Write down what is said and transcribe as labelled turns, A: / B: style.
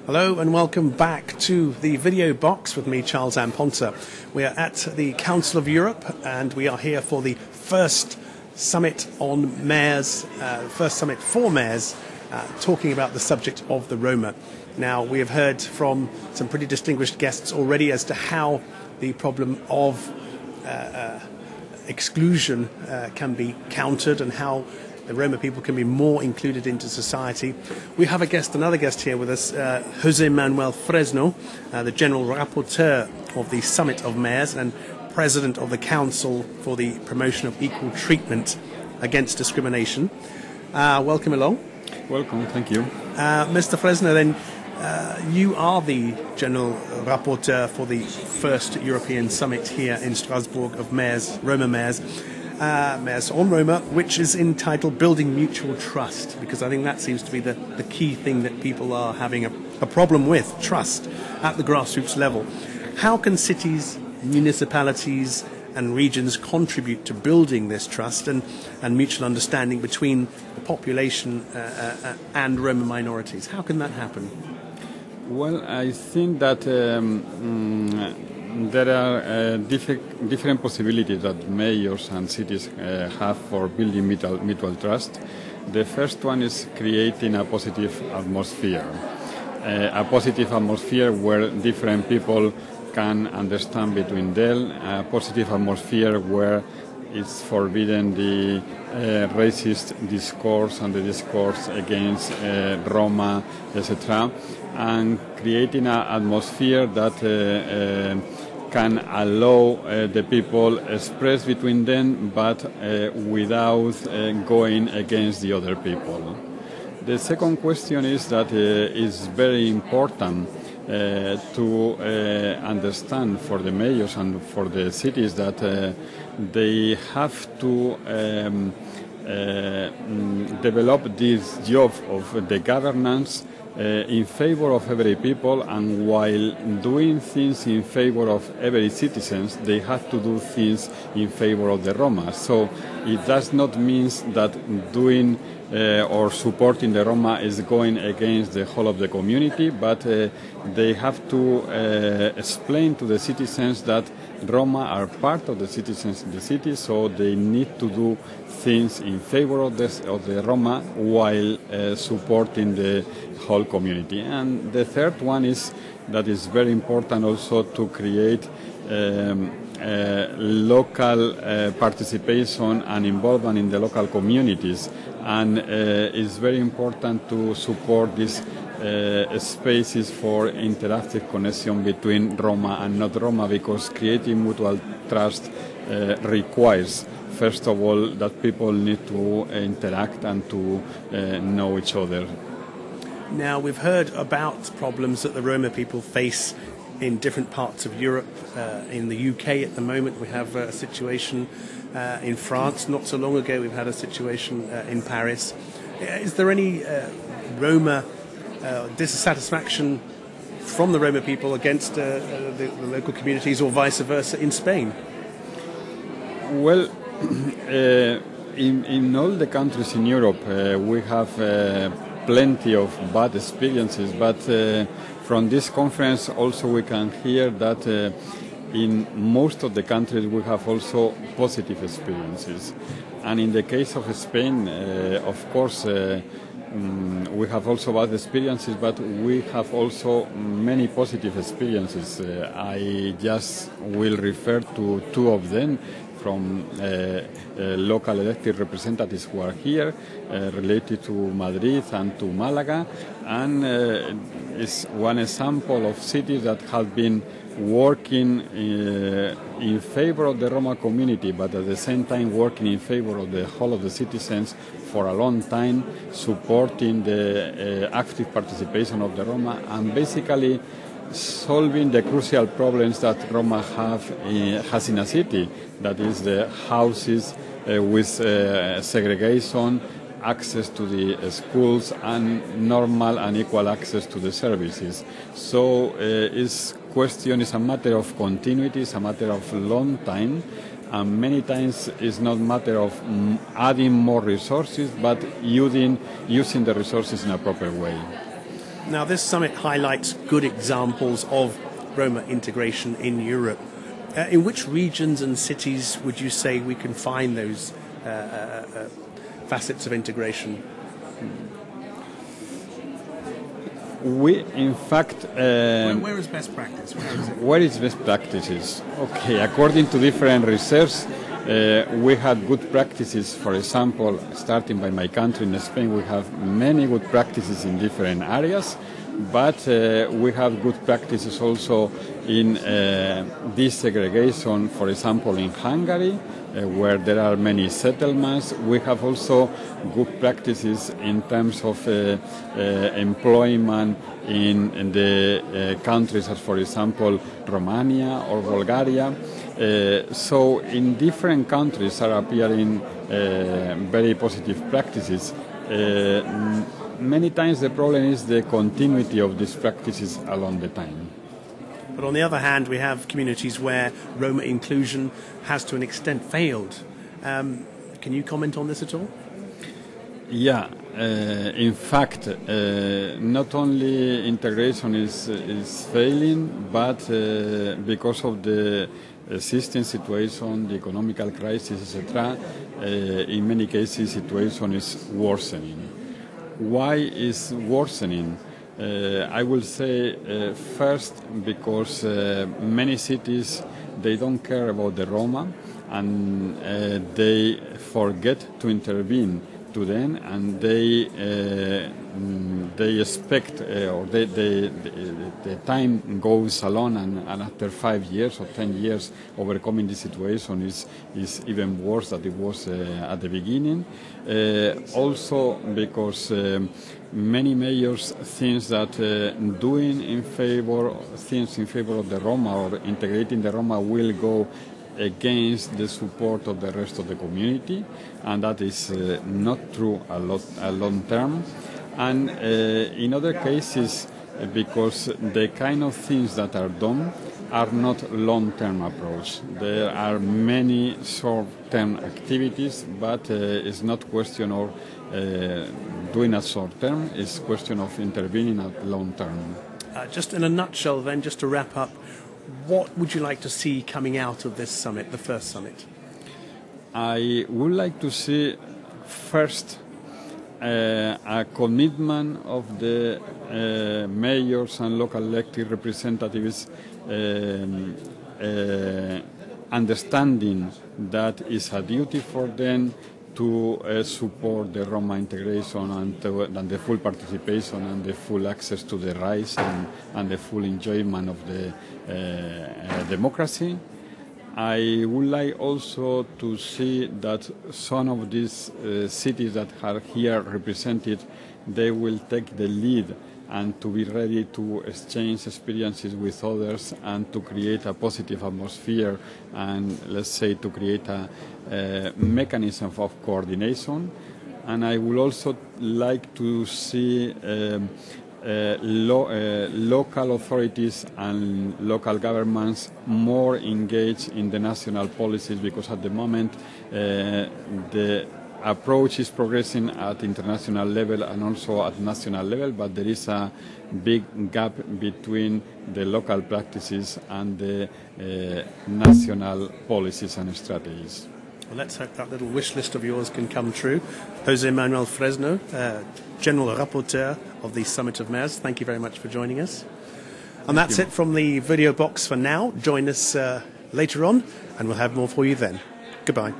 A: Hello and welcome back to the video box with me, Charles Amponta. We are at the Council of Europe and we are here for the first summit on mayors, first summit for mayors, talking about the subject of the Roma. Now, we have heard from some pretty distinguished guests already as to how the problem of exclusion can be countered and how the Roma people can be more included into society. We have another guest here with us, Jose Manuel FRESNO, the General Rapporteur of the Summit of Mayors and President of the Council for the Promotion of Equal Treatment Against Discrimination. Welcome along.
B: Welcome, thank you.
A: Mr. FRESNO, then, you are the General Rapporteur for the first European Summit here in Strasbourg of mayors, Roma mayors. Mayors on Roma, which is entitled Building Mutual Trust, because I think that seems to be the key thing that people are having a problem with, trust at the grassroots level. How can cities, municipalities and regions contribute to building this trust and mutual understanding between the population and Roma minorities? How can that happen?
B: Well, I think that there are different possibilities that mayors and cities have for building mutual trust. The first one is creating a positive atmosphere. A positive atmosphere where different people can understand between them, a positive atmosphere where it's forbidden the racist discourse and the discourse against Roma, etc., and creating an atmosphere that can allow the people express between them, but without going against the other people. The second question is that it's very important to understand for the mayors and for the cities that they have to develop this job of the governance in favor of every people, and while doing things in favor of every citizens, they have to do things in favor of the Roma. So it does not mean that doing or supporting the Roma is going against the whole of the community, but they have to explain to the citizens that Roma are part of the citizens in the city, so they need to do things in favor of the Roma while supporting the whole community. And the third one is that it's very important also to create local participation and involvement in the local communities, and it's very important to support these spaces for interactive connection between Roma and not Roma, because creating mutual trust requires, first of all, that people need to interact and to know each other.
A: Now, we've heard about problems that the Roma people face in different parts of Europe. In the UK at the moment we have a situation in France. Not so long ago we've had a situation in Paris. Is there any Roma dissatisfaction from the Roma people against the local communities or vice versa in Spain?
B: Well, in all the countries in Europe we have plenty of bad experiences, but from this conference also we can hear that in most of the countries we have also positive experiences. And in the case of Spain, of course, we have also bad experiences, but we have also many positive experiences. I just will refer to two of them from local elected representatives who are here, related to Madrid and to Malaga, and is one example of cities that have been working in favor of the Roma community, but at the same time working in favor of the whole of the citizens for a long time, supporting the active participation of the Roma, and basically solving the crucial problems that Roma has in a city, that is the houses with segregation, access to the schools, and normal and equal access to the services. So it's a matter of continuity, it's a matter of long time, and many times it's not a matter of adding more resources, but using the resources in a proper way.
A: Now, this summit highlights good examples of Roma integration in Europe. In which regions and cities would you say we can find those facets of integration?
B: We, in fact...
A: where is best practice?
B: Where is best practices? Okay, according to different research, we had good practices. For example, starting by my country in Spain, we have many good practices in different areas, but we have good practices also in desegregation, for example, in Hungary, where there are many settlements. We have also good practices in terms of employment in the countries as, for example, Romania or Bulgaria. So in different countries are appearing very positive practices. Many times the problem is the continuity of these practices along the time.
A: But on the other hand, we have communities where Roma inclusion has to an extent failed. Can you comment on this at all?
B: Yeah, in fact, not only integration is failing, but because of the existing situation, the economical crisis, etc., in many cases, situation is worsening. Why is worsening? I will say first because many cities, they don't care about the Roma, and they forget to intervene to them, and they expect or the time goes along, and after 5 years or 10 years overcoming the situation is even worse than it was at the beginning. Also because many mayors think that doing things in favor of the Roma or integrating the Roma will go against the support of the rest of the community, and that is not true a long term. And in other cases, because the kind of things that are done are not long-term approach. There are many short-term activities, but it's not question of doing a short-term, it's question of intervening at long-term.
A: Just in a nutshell then, just to wrap up, what would you like to see coming out of this summit, the first summit?
B: I would like to see first a commitment of the mayors and local elected representatives understanding that it's a duty for them to support the Roma integration and the full participation and the full access to the rights and the full enjoyment of the democracy. I would like also to see that some of these cities that are here represented, they will take the lead and to be ready to exchange experiences with others and to create a positive atmosphere and, let's say, to create a mechanism of coordination. And I would also like to see local authorities and local governments more engaged in the national policies, because at the moment the approach is progressing at international level and also at national level, but there is a big gap between the local practices and the national policies and strategies.
A: Well, let's hope that little wish list of yours can come true. Jose Manuel FRESNO, General Rapporteur of the Summit of Mayors, thank you very much for joining us. And that's it from the video box for now. Join us later on and we'll have more for you then. Goodbye.